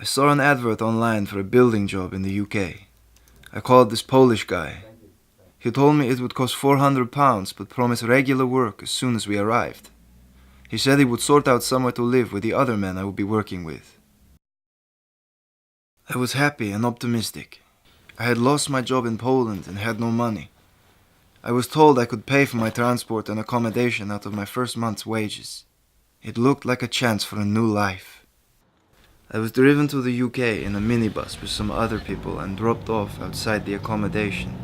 I saw an advert online for a building job in the UK. I called this Polish guy. He told me it would cost £400 but promised regular work as soon as we arrived. He said he would sort out somewhere to live with the other men I would be working with. I was happy and optimistic. I had lost my job in Poland and had no money. I was told I could pay for my transport and accommodation out of my first month's wages. It looked like a chance for a new life. I was driven to the UK in a minibus with some other people and dropped off outside the accommodation.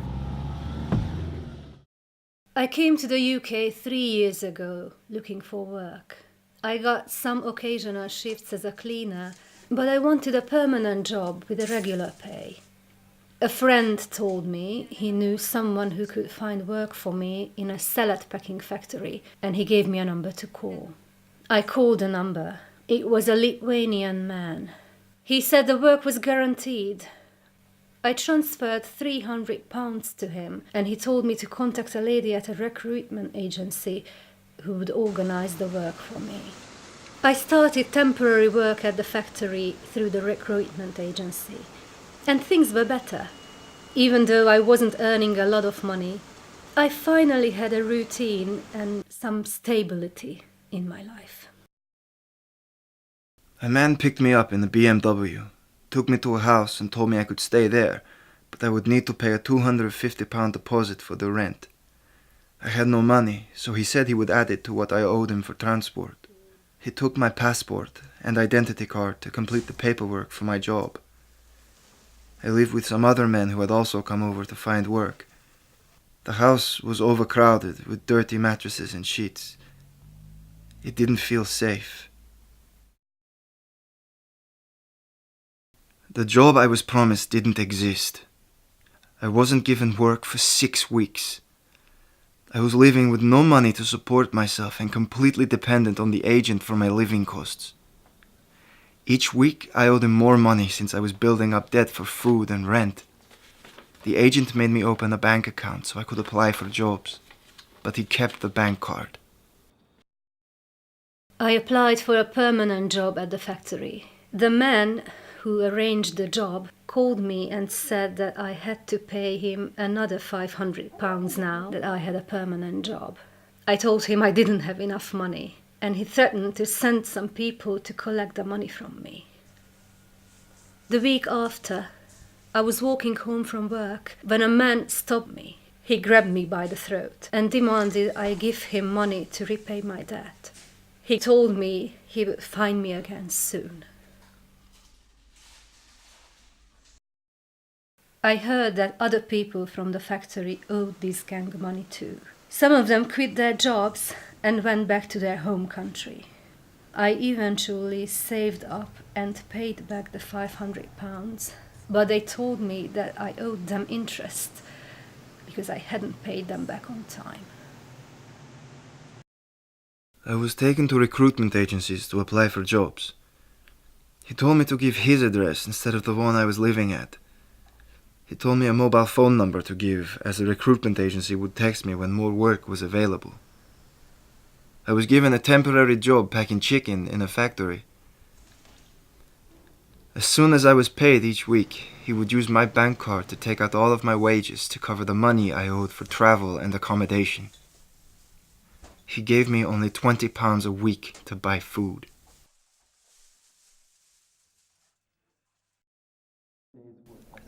I came to the UK 3 years ago looking for work. I got some occasional shifts as a cleaner, but I wanted a permanent job with a regular pay. A friend told me he knew someone who could find work for me in a salad packing factory, and he gave me a number to call. I called the number. It was a Lithuanian man. He said the work was guaranteed. I transferred £300 to him, and he told me to contact a lady at a recruitment agency who would organize the work for me. I started temporary work at the factory through the recruitment agency, and things were better. Even though I wasn't earning a lot of money, I finally had a routine and some stability in my life. A man picked me up in a BMW, took me to a house and told me I could stay there, but I would need to pay a £250 deposit for the rent. I had no money, so he said he would add it to what I owed him for transport. He took my passport and identity card to complete the paperwork for my job. I lived with some other men who had also come over to find work. The house was overcrowded with dirty mattresses and sheets. It didn't feel safe. The job I was promised didn't exist. I wasn't given work for 6 weeks. I was living with no money to support myself and completely dependent on the agent for my living costs. Each week I owed him more money since I was building up debt for food and rent. The agent made me open a bank account so I could apply for jobs, but he kept the bank card. I applied for a permanent job at the factory. The man who arranged the job called me and said that I had to pay him another £500 now that I had a permanent job. I told him I didn't have enough money, and he threatened to send some people to collect the money from me. The week after, I was walking home from work when a man stopped me. He grabbed me by the throat and demanded I give him money to repay my debt. He told me he would find me again soon. I heard that other people from the factory owed this gang money too. Some of them quit their jobs and went back to their home country. I eventually saved up and paid back the £500, but they told me that I owed them interest because I hadn't paid them back on time. I was taken to recruitment agencies to apply for jobs. He told me to give his address instead of the one I was living at. He told me a mobile phone number to give, as the recruitment agency would text me when more work was available. I was given a temporary job packing chicken in a factory. As soon as I was paid each week, he would use my bank card to take out all of my wages to cover the money I owed for travel and accommodation. He gave me only £20 a week to buy food.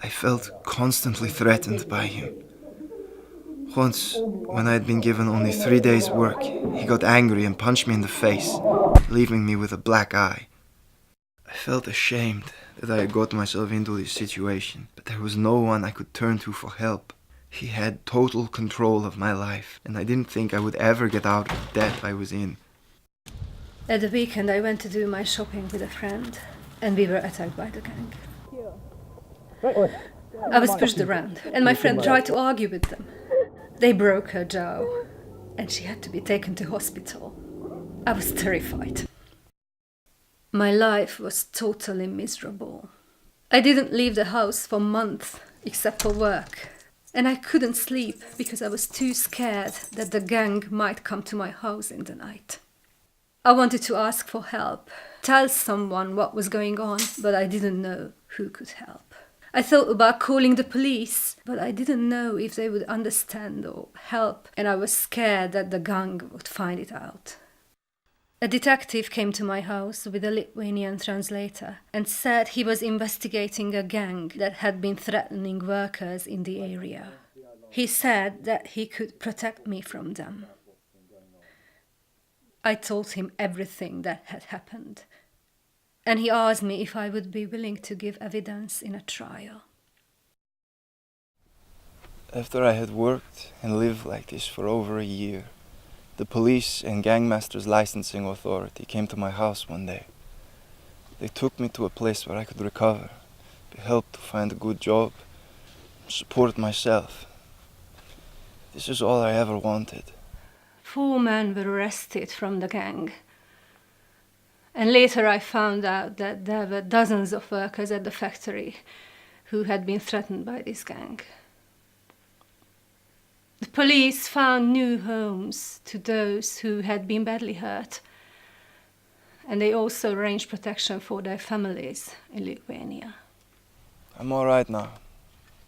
I felt constantly threatened by him. Once, when I had been given only 3 days' work, he got angry and punched me in the face, leaving me with a black eye. I felt ashamed that I had got myself into this situation, but there was no one I could turn to for help. He had total control of my life, and I didn't think I would ever get out of the debt I was in. At the weekend, I went to do my shopping with a friend, and we were attacked by the gang. I was pushed around, and my friend tried to argue with them. They broke her jaw, and she had to be taken to hospital. I was terrified. My life was totally miserable. I didn't leave the house for months, except for work. And I couldn't sleep because I was too scared that the gang might come to my house in the night. I wanted to ask for help, tell someone what was going on, but I didn't know who could help. I thought about calling the police, but I didn't know if they would understand or help, and I was scared that the gang would find it out. A detective came to my house with a Lithuanian translator and said he was investigating a gang that had been threatening workers in the area. He said that he could protect me from them. I told him everything that had happened, and he asked me if I would be willing to give evidence in a trial. After I had worked and lived like this for over a year, the police and gangmasters licensing authority came to my house one day. They took me to a place where I could recover, be helped to find a good job, support myself. This is all I ever wanted. 4 men were arrested from the gang. And later I found out that there were dozens of workers at the factory who had been threatened by this gang. The police found new homes to those who had been badly hurt, and they also arranged protection for their families in Lithuania. I'm all right now,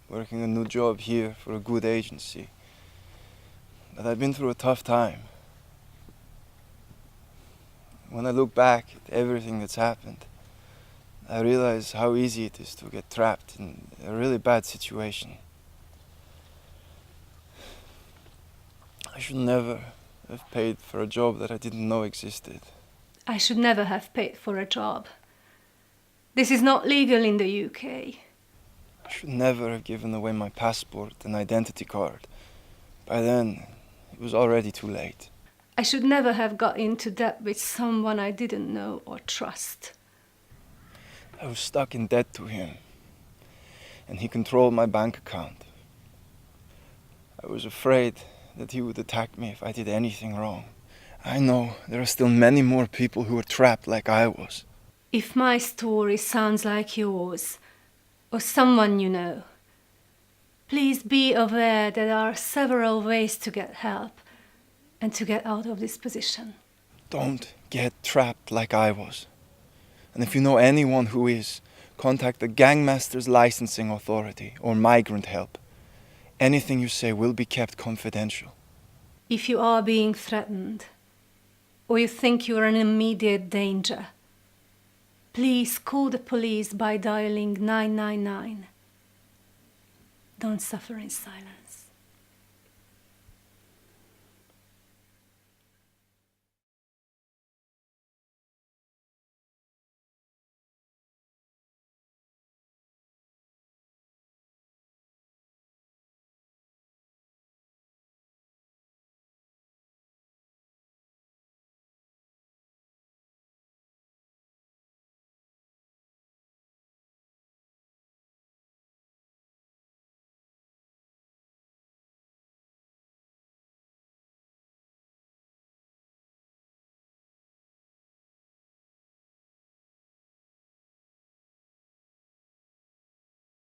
working a new job here for a good agency. But I've been through a tough time. When I look back at everything that's happened, I realize how easy it is to get trapped in a really bad situation. I should never have paid for a job that I didn't know existed. I should never have paid for a job. This is not legal in the UK. I should never have given away my passport and identity card. By then, it was already too late. I should never have got into debt with someone I didn't know or trust. I was stuck in debt to him, and he controlled my bank account. I was afraid that he would attack me if I did anything wrong. I know there are still many more people who are trapped like I was. If my story sounds like yours, or someone you know, please be aware there are several ways to get help and to get out of this position. Don't get trapped like I was. And if you know anyone who is, contact the Gangmasters Licensing Authority or Migrant Help. Anything you say will be kept confidential. If you are being threatened, or you think you are in immediate danger, please call the police by dialing 999. Don't suffer in silence.